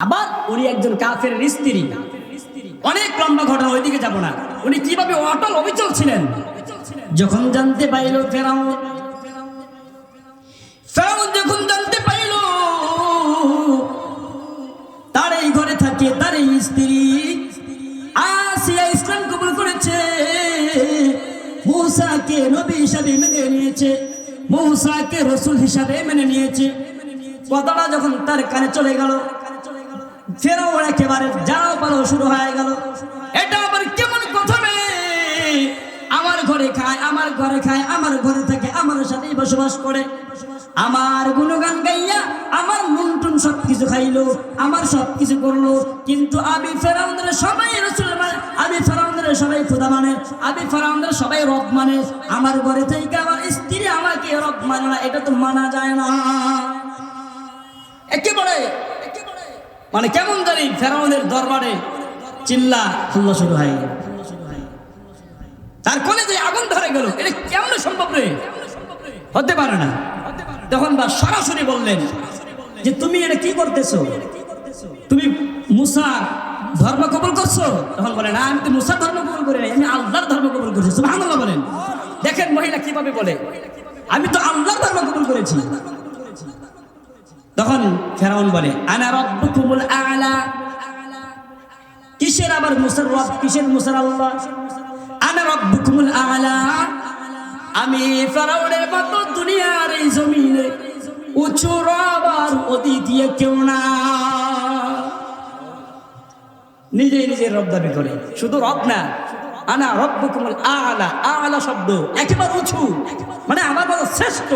আবার উনি একজন কাফেরের স্ত্রী। অনেক লম্বা ঘটনা, ওইদিকে যাব না। উনি কিভাবে অটল অবিচল ছিলেন যখন জানতে পাইল ফেরাউন যখন জানতে পাইল তার এই ঘরে থাকে তার এই স্ত্রী আসিয়া ইসলাম কবুল করেছে, মূসাকে নবী হিসাবে মেনে নিয়েছে, মূসাকে রাসূল হিসাবে মেনে নিয়েছে, কথাটা যখন তার কানে চলে গেল ফেরাউন একেবারে যাও পালো শুরু হয়ে গেল। এটা আবার কেমন কথা রে? আমার ঘরে খায়, আমার ঘরে খায়, আমার ঘরে থাকে, আমার সাথেই বসবাস করে, আমার গুণগান গাইয়া আমার নুনটুন সবকিছু খাইলো, আমার সবকিছু করলো, কিন্তু আমি ফেরাউনের সবাই রাসূল মানে, আমি ফেরাউনের সবাই খোদা মানে, আমি ফেরাউনের সবাই রব মানে, আমার ঘরে থেকে আমার স্ত্রী আমাকে রব মানে না, এটা তো মানা যায় না। একেবারে মানে কেমন জানি ফেরাউনের দরবারে চিল্লা হাল্লা শুরু হয়ে গেল, তার কোলে যে আগুন ধরে গেল। এটা কেমন সম্ভব রে? হতে পারে না। তখন বা সরাসরি বললেন যে তুমি এটা কি করতেছো, তুমি মুসার ধর্ম কবুল করছো? তখন বলে না, আমি তো মুসার ধর্ম কবুল করি নাই, আমি আল্লাহর ধর্ম কবুল করেছি। সুবহানাল্লাহ বলেন। দেখেন মহিলা কিভাবে বলে, আমি তো আল্লাহর ধর্ম কবুল করেছি। তখন ফেরাউন বলে আনা রাব্বুকুমুল আ'লা। কিসের আবার মুসার রব, কিসের মুসার আল্লাহ? আনা রাব্বুকুমুল আ'লা, আমি ফেরাউনের মতো দুনিয়ার এই জমিনে উঁচু রব আর অদ্বিতীয় কেউ না। নিজেই নিজের রব দাবি করে, শুধু রব না, আনা রাব্বুকুমুল আ'লা। আ'লা শব্দ একেবারে উঁচু, মানে আমার মতো শ্রেষ্ঠ,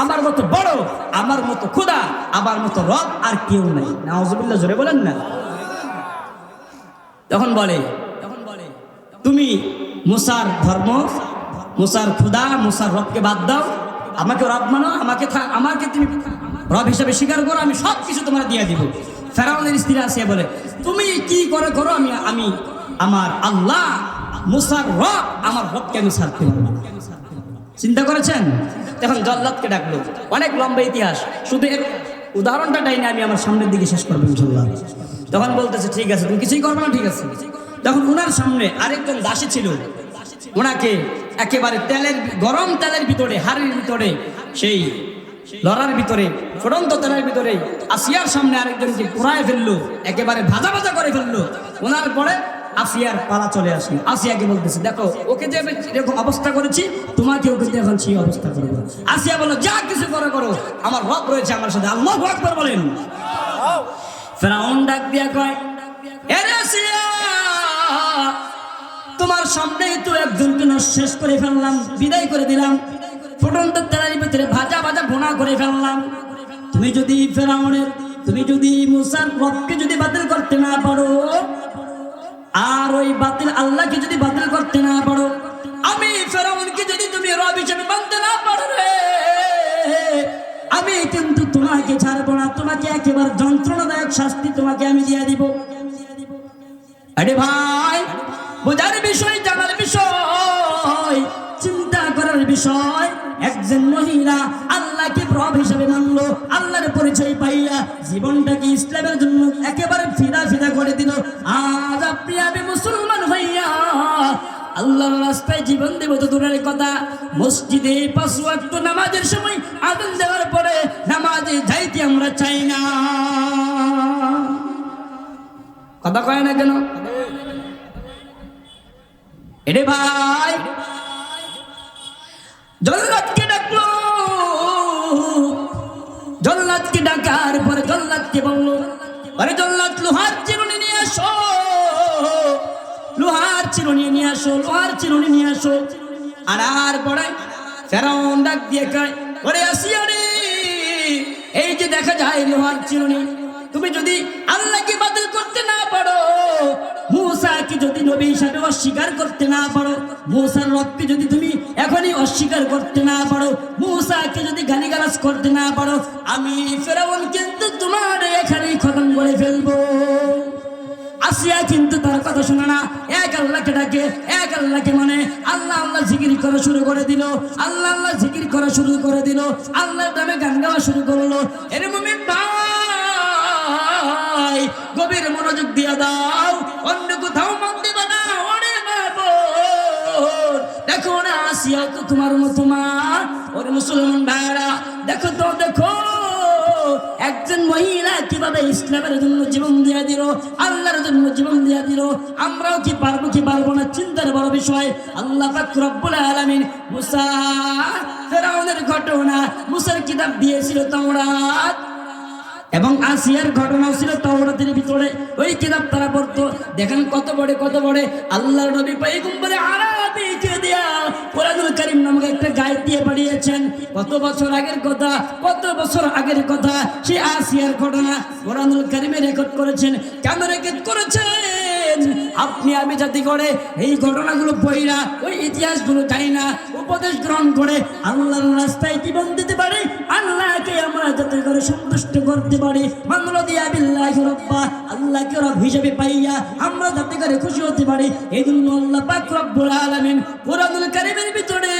আমার মতো বড়, আমার মতো খোদা, আমার মতো রব আর কেউ নাই। নাউজুবিল্লাহ, জোরে বলেন না। তখন বলে তুমি মুসার ধর্ম, মুসার খোদা, মুসার রবকে বাদ দাও, আমাকে রব মানো, আমাকে তুমি রব হিসাবে স্বীকার করো, আমি সব কিছু তোমার দিয়ে দিব। ফেরাউনের স্ত্রী আসিয়া বলে তুমি কি করে করো, আমি আমার আল্লাহ মুসার রব, আমার রবকে আমি ছাড়তে পারবো। চিন্তা করেছেন? এখন জল্লাদকে ডাকলো, অনেক লম্বা ইতিহাস, শুধু এর উদাহরণটা টাইনে আমি আমার সামনের দিকে শেষ করবো ইনশাল্লাহ। তখন বলতেছে ঠিক আছে, তুমি কিছুই করবে না, ঠিক আছে। তখন উনার সামনে আরেকজন দাসী ছিল, ওনাকে একেবারে গরম তেলের ভিতরে, হাড়ির ভিতরে, সেই লড়ার ভিতরে, ফুটন্ত তেলের ভিতরে আসিয়ার সামনে আরেকজনকে পুরায় ফেললো, একেবারে ভাজা ভাজা করে ফেললো। ওনার পরে আসিয়ার পালা চলে আসে। আসিয়াকে বলতেছে দেখো ওকে যে এরকম অবস্থা করেছি, তোমাকে ওকে এখন সেই অবস্থা করবো। আসিয়া বললো যা কিছু করে করো, আমার রব রয়েছে আমার সাথে। আল্লাহু আকবার বলেন। ফেরাউন ডাক দিয়া কয় এরে আসিয়া, তোমার সামনেই তো একজনকে শেষ করে ফেললাম, বিদায় করে দিলাম, ফুটন্ত তেলের ভিতরে ভাজা ভাজা ভুনা করে ফেললাম। তুমি যদি ফেরাউনের, তুমি যদি মুসার রবকে যদি বাতিল করতে না পারো, আর ওই বাতিল আল্লাহকে যদি বাতিল করতে না পারো, আমি ফেরাউনকে যদি তুমি রব হিসেবে মানতে না পারো রে, আমি কিন্তু তোমাকে ছাড়বো না, তোমাকে একেবারে যন্ত্রণাদায়ক শাস্তি তোমাকে আমি দিয়ে দিব। আরে ভাই, বোঝার বিষয়, জানার বিষয়, চিন্তা করার বিষয়। একজন মহিলা আল্লাহকে রব হিসেবে মানলো, আল্লাহর পরিচয় পাইয়া জীবনটাকে ইসলামের জন্য একেবারে ফিদা ফিদা করে দিল। আজ আপনি আমি মুসলমান হইয়া আল্লাহর রাস্তায় জীবন দেব তো দূরের কথা, মসজিদে 5 ওয়াক্ত নামাজের সময় আযান দেওয়ার পরে নামাজে যাইতে আমরা চাই না। কথা কয় না কেন? এরে ভাই, জল্লাদকে ডাকলো, জল্লাদকে ডাকার পরে জল্লাদকে বললো আরে জল্লাদ লোহার চিরুনি নিয়ে আসো, লোহার চিরুনি নিয়ে আসো, লোহার চিরুনি নিয়ে আসো। আনার পরে ফেরাউন ডাক দিয়ে কয় ওরে আসিয়া রে, এই যে দেখা যায় লোহার চিরুনি, তুমি যদি আল্লাহকে বাতিল করতে না পারো, মূসাকে যদি নবী হিসাবে অস্বীকার করতে না পারো, মূসার রবকে যদি তুমি এখনই অস্বীকার করতে না পারো, মূসাকে যদি গালিগালাজ করতে না পারো, আমি ফেরাউন কিন্তু তোমার এখানেই খতম করে ফেলবো। আসিয়া কিন্তু তার কথা শোনা না, এক আল্লাহকে ডাকে, এক আল্লাহকে মানে, আল্লাহ আল্লাহ জিকির করা শুরু করে দিল, আল্লাহ আল্লাহ জিকির করা শুরু করে দিল, আল্লাহর নামে গান গাওয়া শুরু করলো। এর মুমিন ভাই, ভাই গভীর মনোযোগ দিয়ে দাও, অন্য কোথাও মন দিবা না। ওরে মা বোন, দেখো না আসিয়া তো তোমার মতো মা। ওরে মুসলমান ভাইরা দেখো তো, দেখো একজন মহিলা কিভাবে ইসলামের জন্য জীবন দিয়ে দিল, আল্লাহর জন্য জীবন দিয়ে দিল। আমরাও কি পারবো কি পারবো না চিন্তার বড় বিষয়। আল্লাহ পাক রব্বুল আলামিন মুসা ফেরাউনের ঘটনা, মুসার কিতাব দিয়েছিল তাওরাত, এবং আসিয়ার ঘটনাও ছিল তাওরাতের ভিতরে। ওই কিতাব তারা পড়তো। দেখেন কত বড় আল্লাহর নবী পয়গম্বর আরবিকে দিয়া কোরআনুল কারীম নামক একটা গায়েব দিয়ে পাঠিয়েছেন। কত বছর আগের কথা, কত বছর আগের কথা সেই আসিয়ার ঘটনা কোরআনুল কারীমে রেকর্ড করেছেন। কেন রেকর্ড করেছেন? আপনি আমি যাতে করে এই ঘটনাগুলো পড়া, ওই ইতিহাসগুলো চাই না, উপদেশ গ্রহণ করে আল্লাহর রাস্তায় জীবন দিতে পারি, আল্লাহকে আমরা যাতে করে সন্তুষ্ট করতে পারি। মানরদিয়া বিল্লাহি রাব্বা, আল্লাহকে রব হিসেবে পাইয়া আমরা যাতে করে খুশি হতে পারি। এই জন্য আল্লাহ পাক রব্বুল আলামিন কোরআনুল কারীমের ভিতরে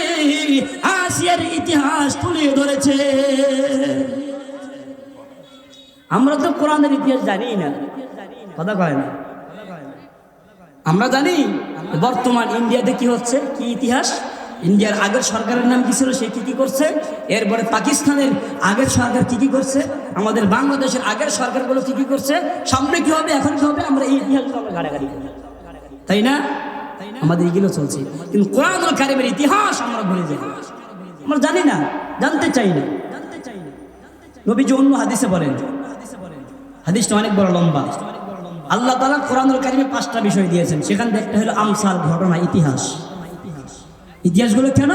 আসিয়ার ইতিহাস তুলে ধরেছে। আমরা তো কোরআনের ইতিহাস জানি না, কথা কয় না। আমরা জানি বর্তমান ইন্ডিয়াতে কি হচ্ছে, কি ইতিহাস। ইন্ডিয়ার আগের সরকারের নাম কি ছিল, সে কি করছে। এরপরে পাকিস্তানের আগের সরকার কি করছে, আমাদের বাংলাদেশের আগের সরকারগুলো কি করছে, সামনে কি হবে, এখন কি হবে, আমরা এই ইতিহাসগুলো আমরা গাড়াগাড়ি করি, তাই না? আমাদের এগুলো চলছে। কিন্তু কোরআনুল কারীমের ইতিহাস আমরা ভুলে যাই, আমরা জানি না, জানতে চাই না। নবীজি অন্য হাদিসে বলেন, হাদিসটা অনেক বড় লম্বা। আল্লাহ তাআলা কোরআনুল কারীমে 5টা বিষয় দিয়েছেন, সেখানে একটা হলো আমসাল, ঘটনা, ইতিহাস। ইতিহাসগুলো কেন?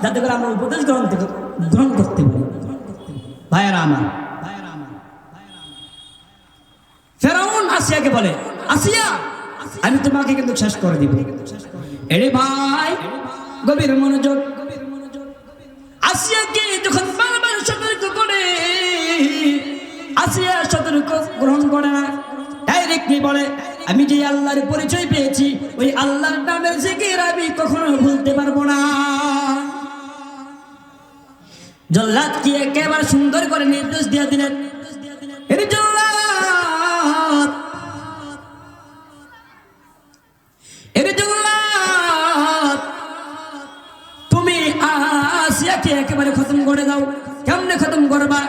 যাতে করে আমরা উপদেশ গ্রহণ করতে পারি। ভাইয়েরা আমার, ফেরাউন আসিয়াকে বলে, আসিয়া আমি তোমাকে কিন্তু শেষ করে দিব। এরে ভাই গভীর মনোযোগ। আসিয়াকে যখন বারবার সতর্ক করে, আসিয়া সতর্ক গ্রহণ করে না, ডাইরেক্টলি বলে আমি যে আল্লাহর পরিচয় পেয়েছি, ওই আল্লাহর নামের জিকির আমি কখনো ভুলতে পারবো না। জল্লাদ কি একেবারে সুন্দর করে নির্দেশ দিয়ে দিলেন, এর জল্লাদ, এর জল্লাদ তুমি আসিয়াকে একেবারে খতম করে দাও। কেমনে খতম করবা?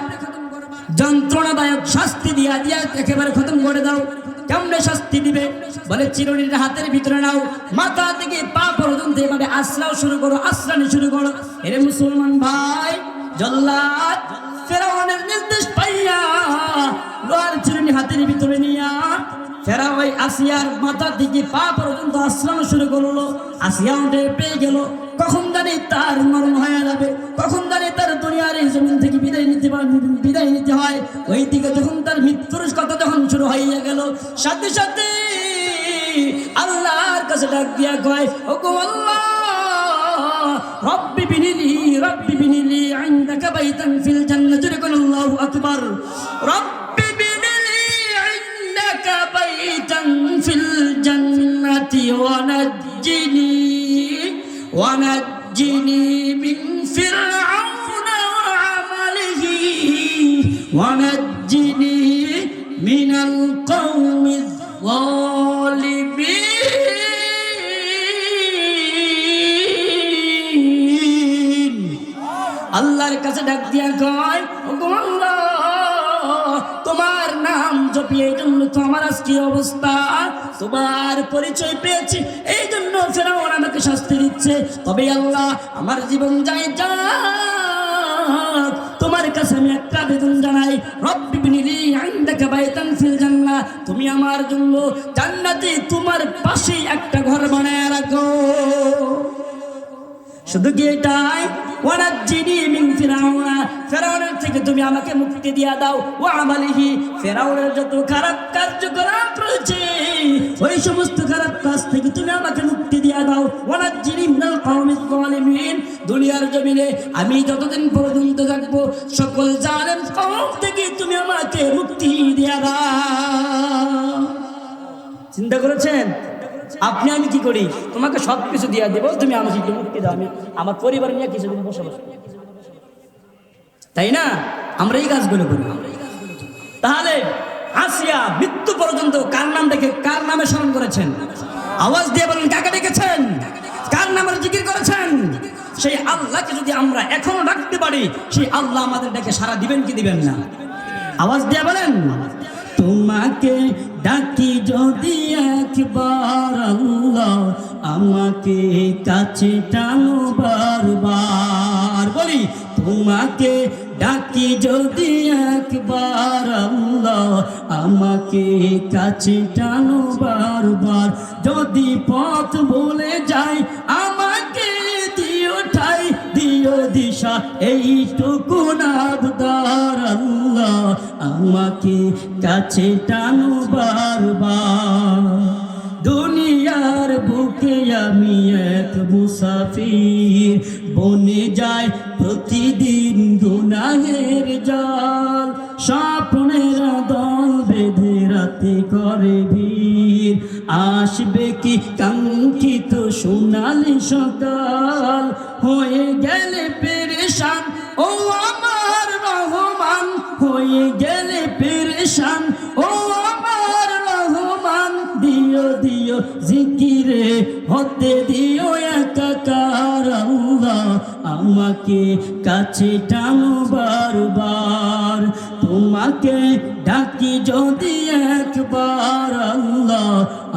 যন্ত্রণাদায়ক শাস্তি দিয়া দিয়া একেবারে খতম করে দাও। কেমনে শাস্তি দিবে? বলে চিরুনির হাতের ভিতরে নাও, মাথা থেকে পা পর্যন্ত এভাবে আশ্রাও শুরু করো, আশ্রানি শুরু করো। এরে মুসলমান ভাই, জল্লাদ ফেরাউনের নির্দেশ পাইয়া লোহার চিরুনি হাতের ভিতরে নিয়া ফেরাও ওই আসিয়ার মাথা থেকে পা পর্যন্ত আশ্রানো শুরু করলো। আসিয়া উঠে পেয়ে গেল, কখন জানি তার মরণ হয়ে যাবে, কখন জানি তার দুনিয়ার এই জমিন থেকে বিদায় নিতে হয়। ওই দিকে যখন তার মৃত্যুর কথা যখন শুরু হয়ে গেল, সাথে সাথে আল্লাহর কাছে ডাক দিয়া কয়, ওগো আল্লাহ, রব্বি বিনিলি, রব্বি বিনিলি ইনদাকা বাইতান ফিল জান্নাতি, আল্লাহু আকবার। রব্বি বিনিলি ইনদাকা বাইতান ফিল জান্নাতি ونجني من فرعون وعمله ونجني من القوم الظالمين। আল্লাহর কাছে ডাক দিয়া কয়, ওগো আল্লাহ, তোমার নাম জপিয়ে এই জন্য তো আমার আজকে অবস্থা, তোমার পরিচয় পেয়েছি এই জন্য ফেরাউন আমাকে শাস্তি দিচ্ছে। তবে আল্লাহ, আমার জীবন যাই যাক, তোমার কাছে আমি একটা আবেদন জানাই, রব্বি বিনিলি ইনদাকা বাইতান ফিল জান্নাহ, তুমি আমার জন্য জান্নাতে তোমার পাশে একটা ঘর বানায় রাখো। শুধু কি এটাই? ওয়ানাজ্জিনি মিন ফিরাউনা, ফেরাউনের থেকে তুমি আমাকে মুক্তি দিয়া দাও। ওয়া আমালিহি, ফেরাউনের যত খারাপ কার্যকলাপ রয়েছে ওই সমস্ত খারাপ কাজ থেকে তুমি আমাকে মুক্তি দিয়া দাও। ওয়ানাজ্জিনি মিনাল কওমিজ যালিমিন, দুনিয়ার জমিনে আমি যতদিন পর্যন্ত থাকবো সকল জালেম কওম থেকে তুমি আমাকে মুক্তি দিয়া দাও। চিন্তা করেছেন? আপনি আমি কি করি? তোমাকে সব কিছু দিয়ে দেবো, তুমি আমাকে একটু মুক্তি দাও, আমি আমার পরিবার নিয়ে কিছুদিন বসবাস করি, তাই না? আমরা এই কাজগুলো করি। তাহলে আসিয়া মৃত্যু পর্যন্ত কার নাম ডেকে কার নামে স্মরণ করেছেন? আওয়াজ দিয়ে বলেন, কাকে ডেকেছেন? কার নামের জিকির করেছেন? সেই আল্লাহকে যদি আমরা এখনো ডাকতে পারি, সেই আল্লাহ আমাদের ডেকে সাড়া দিবেন কি দিবেন না? আওয়াজ দিয়ে বলেন, তোমাকে ডাকি যদি একবার আল্লাহ, আমাকে কাছে টানো বারবার। বলি, তোমাকে ডাকি যদি একবার আল্লাহ, আমাকে কাছে টানো বারবার। যদি পথ ভুলে যাই, আমাকে দিও ঠাই, দিও দিশা, এইটুকু আবদার আল্লাহ, আমাকে কাছে টানো বারবার। দুনিয়ার বুকে আমি এক মুসাফির, বনে যায় প্রতিদিন গুনাহের জাল। স্বপ্নের দল বেঁধে রাতে করে ভিড়, আসবে কি কাঙ্ক্ষিত সোনালি সকাল। হয়ে গেলে পেরেশান ও আমার রহমান, হয়ে গেলে পেরেশান ও আমার রহমান। দিও দিও জিকিরে হতে দিও একাকার আল্লাহ, আমাকে কাছে টানো বারবার। তোমাকে ডাকি যদি একবার আল্লাহ,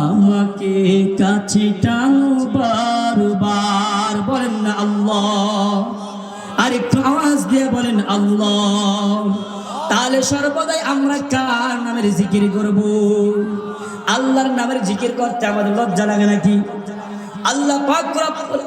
আমাকে কাছে টানো বারবার। বলেন না আল্লাহ, আর একটু আওয়াজ দিয়ে বলেন আল্লাহ। তাহলে সর্বদাই আমরা কার নামের জিকির করব? আল্লাহর নামের জিকির করতে আমাদের লজ্জা লাগে নাকি? আল্লাহ পাক রব্বুল